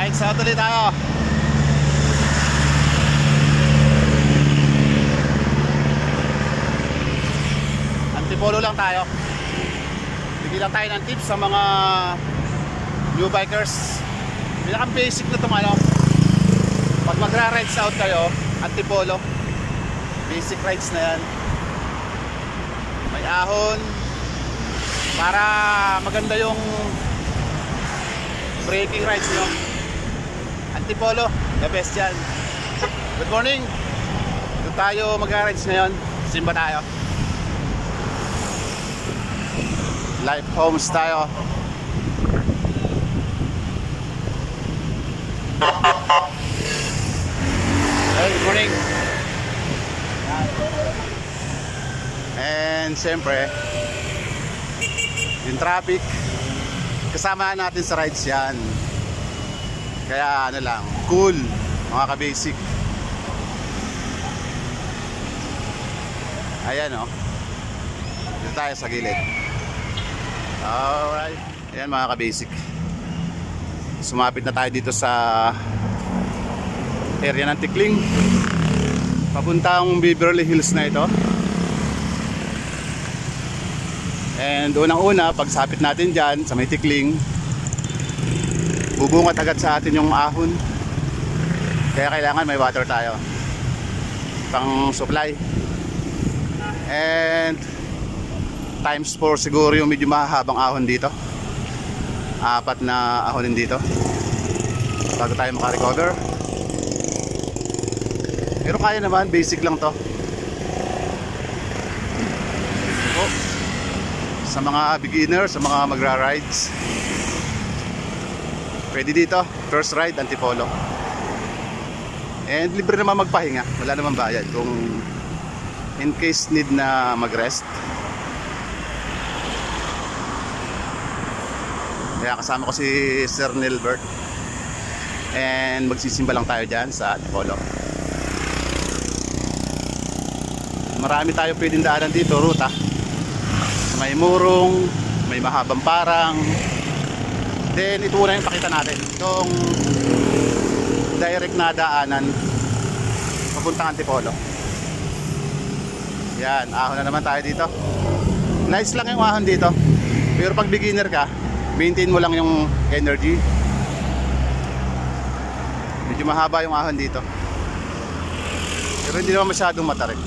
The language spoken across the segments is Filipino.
Rides out ulit tayo. Antipolo lang tayo. Bigyan lang tayo ng tips sa mga new bikers. Pinakang basic na itong ano, pag magra-rides out kayo, Antipolo, basic rides na yan. May ahon para maganda yung braking rides nyo. Antipolo, the best yan. Good morning. Doon tayo magra-rides ngayon. Simba tayo. Life homes tayo. Hey, good morning. And siyempre yung traffic kasama natin sa rides yan. Kaya ano lang, cool mga ka-basic. Ayan o, dito tayo sa gilid. Alright, ayan mga ka-basic, sumapit na tayo dito sa area ng Tikling, papuntang Beverly Hills na ito. And unang-una, pagsapit natin dyan sa may Tikling, bubungat agad sa atin yung ahon. Kaya kailangan may water tayo pang supply. And times 4 siguro yung medyo mahahabang ahon dito. 4 na ahonin dito bago tayo makarecover. Pero kaya naman, basic lang to. Sa mga beginner, sa mga magra-rides, pwede dito, first ride Antipolo. And libre naman magpahinga, wala naman bayad kung in case need na mag-rest. Kaya kasama ko si Sir Nilbert. And magsisimba lang tayo dyan sa Antipolo. Marami tayo pwedeng daanan dito, ruta. May murong, may mahabang parang. Then ito na yung pakita natin, itong direct na daanan papuntang Antipolo. Yan, ahon na naman tayo dito. Nice lang yung ahon dito. Pero pag beginner ka, maintain mo lang yung energy. Medyo mahaba yung ahon dito, pero hindi naman masyadong matarik.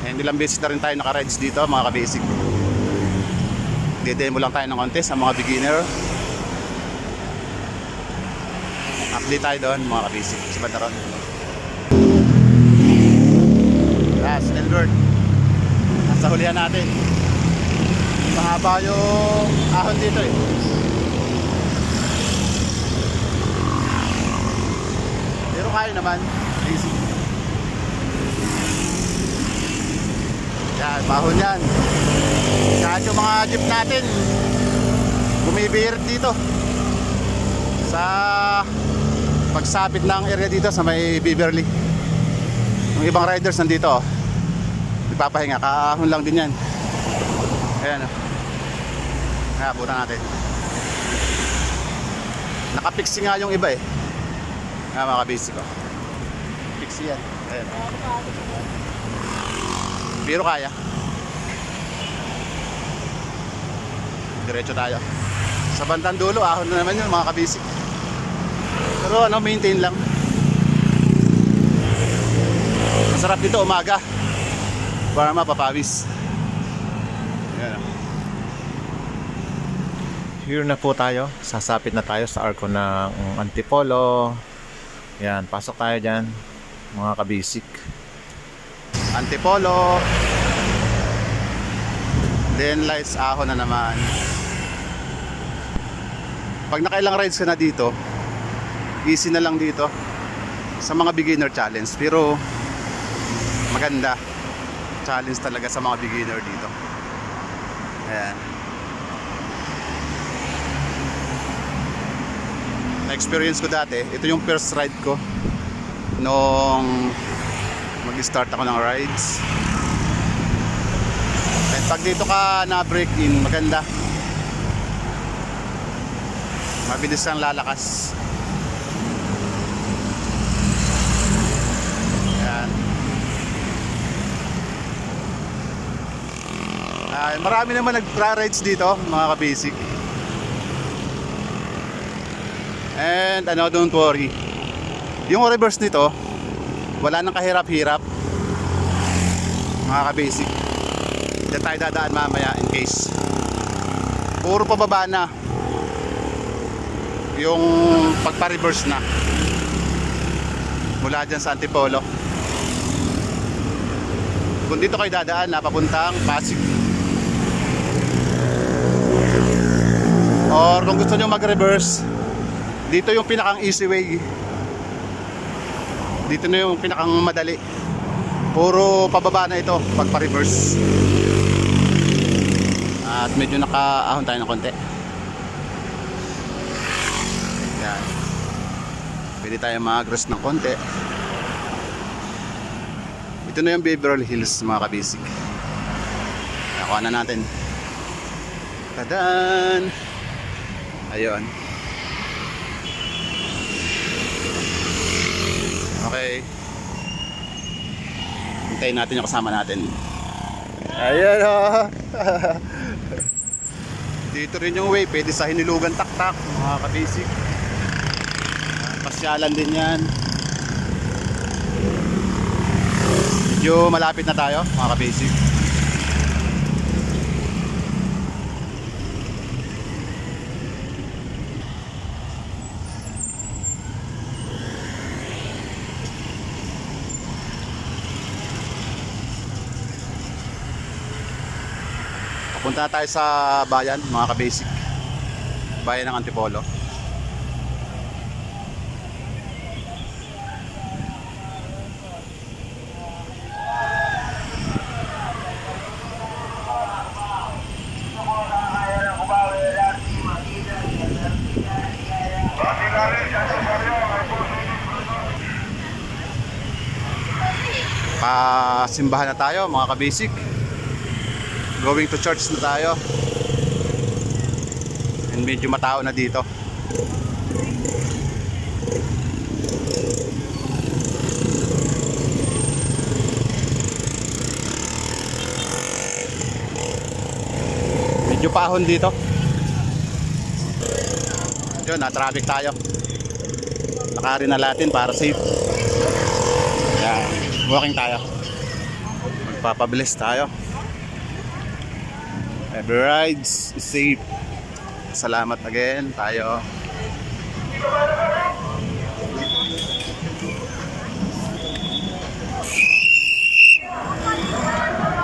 And ilang beses na rin tayo naka-rides dito mga ka-basic. Dede mo lang tayo ng konti sa mga beginner. Update tayo doon mga ka-basic sa Bandaron. Yes, Nilbert, nasa hulihan natin. Mahaba yung ahon dito eh. Pero kaya naman, basic. Yan, bahon yan. Kahit yung mga jeep natin bumibirit dito sa pagsapit ng area dito sa may Beverly. Yung ibang riders nandito, nagpapahinga, kaahon lang din yan. Ayan o, kaya buta natin. Nakapiksi nga yung iba eh. Ayan mga kabisi ko, piksi yan. Ayan. Pero kaya. Diretso tayo. Sa bandang dulo, ahon na naman yun mga kabisik. Pero ano, maintain lang. Masarap dito umaga para mapapawis. Ayan. Here na po tayo. Sasapit na tayo sa arko ng Antipolo. Yan, pasok tayo dyan mga kabisik. Antipolo. Then lights, ahon na naman. Pag nakailang rides ka na dito, easy na lang dito sa mga beginner challenge. Pero maganda challenge talaga sa mga beginner dito. Ayan. Na-experience ko dati, ito yung first ride ko nung mag-start ako ng rides. At pag dito ka na break in, maganda. Mabilis ang lalakas. Yan. Marami naman nagra-rides dito mga ka-basic. And don't worry, yung reverse nito wala nang kahirap-hirap mga ka-basic. Diyan tayo dadaan mamaya in case. Puro pababa na yung pagpa-reverse na mula dyan sa Antipolo. Kung dito kayo dadaan na papuntang Pasig, or kung gusto nyo mag-reverse, dito yung pinakang easy way. Dito na yung pinakang madali. Puro pababa na ito pagpa-reverse. At medyo nakaahon tayo ng konti. Yan. Pwede tayo mag-rest ng konti. Ito na yung Beverly Hills mga ka-basic. Nakuha na natin. Tadaan! Ayun. Okay. Hintayin natin yung kasama natin. Ayan o. Dito rin yung way. Pwede sa Hinilugan Taktak mga ka-basic. Pasyalan din yan. Medyo malapit na tayo mga ka-basic. Punta na tayo sa bayan mga ka-basic. Bayan ng Antipolo. Pasimbahan na tayo mga ka-basic. Going to church na tayo. And medyo matao na dito. Medyo paahon dito. Yun, na-traffic tayo. Nakarin na natin para safe. Yan, walking tayo. Magpapabilis tayo. Every rides is safe. Salamat again tayo.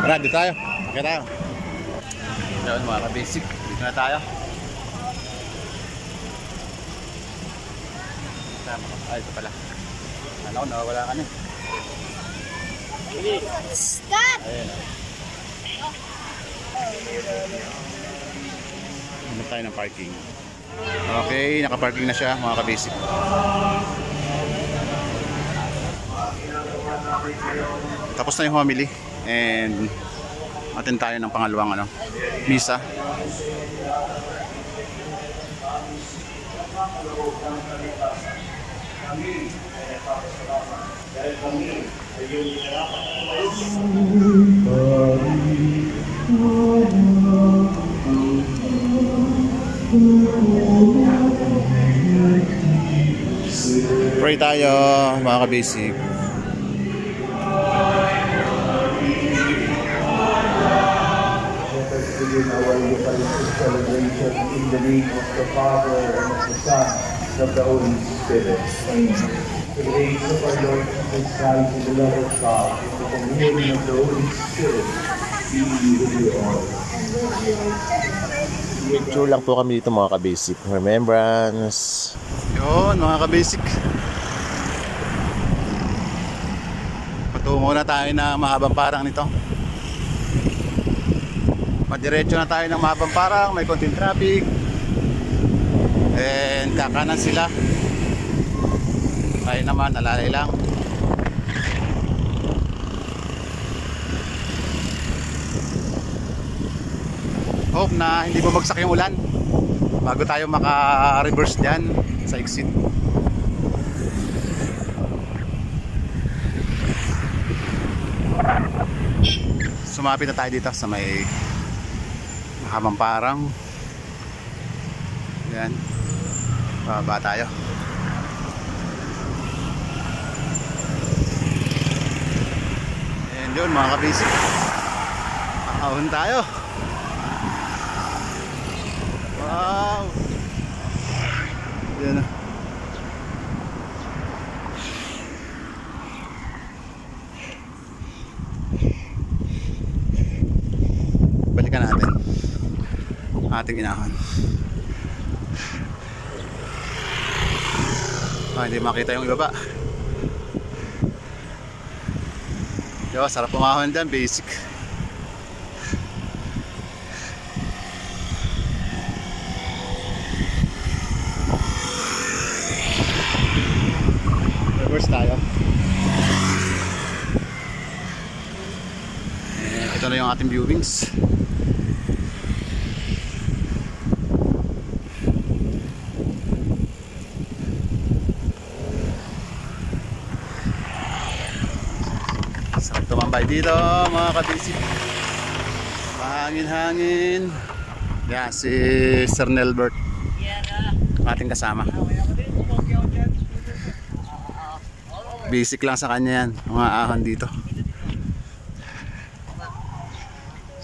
Ready tayo. Okay tayo. Yan mga ka-basic. Dito na tayo. Ay, ito pala. Ano, nawawala ka na. Stop! Ayan. Hanap tayo ng parking. Okay, naka-parking na siya mga ka-basic. Tapos na yung homily and attend tayo ng pangalawang misa. Pray tayo mga ka-basic. Begin our Eucharistic celebration in the name of the Father and of the Son and of the Holy Spirit. The grace of our Lord Jesus Christ and the love of God and the communion of the Holy Spirit be with you all. Picture lang po kami dito mga ka-basic. Remembrance. Yun mga ka-basic. Patungo na tayo na mahabang parang nito. Madiretso na tayo ng mahabang parang. May konting traffic. And kakanan sila. Tayo naman nalalay lang. Hope na hindi bumagsak yung ulan. bago tayo maka-reverse dyan sa exit. Sumapit na tayo dito sa may mahabang parang. Yan, bababa tayo. And yun mga kabisik, ahon tayo. Wow, yan na. Balikan natin ating inahon. Hindi makita yung ibaba. Yo, sarap pumahon dyan, basic. Reverse tayo. Ito na yung ating viewings. Sarap tumambay dito mga kabisip. Hangin-hangin. Yan si Sir Nelbert, ating kasama. Basic lang sa kanya yan, mga ahon dito.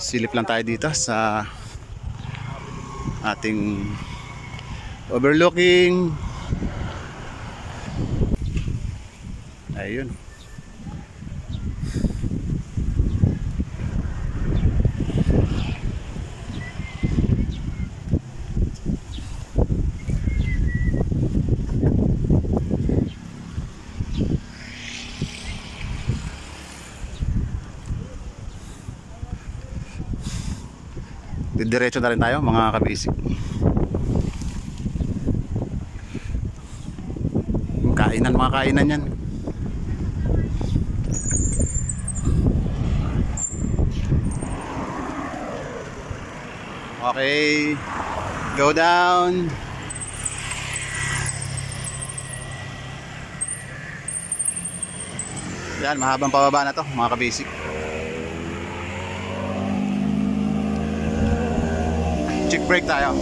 Silip lang tayo dito sa ating overlooking. Ayun. Diretso na rin tayo mga kabisik. Kainan, mga kainan yan. Okay, go down. Yan, mahabang pababa na to mga kabisik. Check break tayo.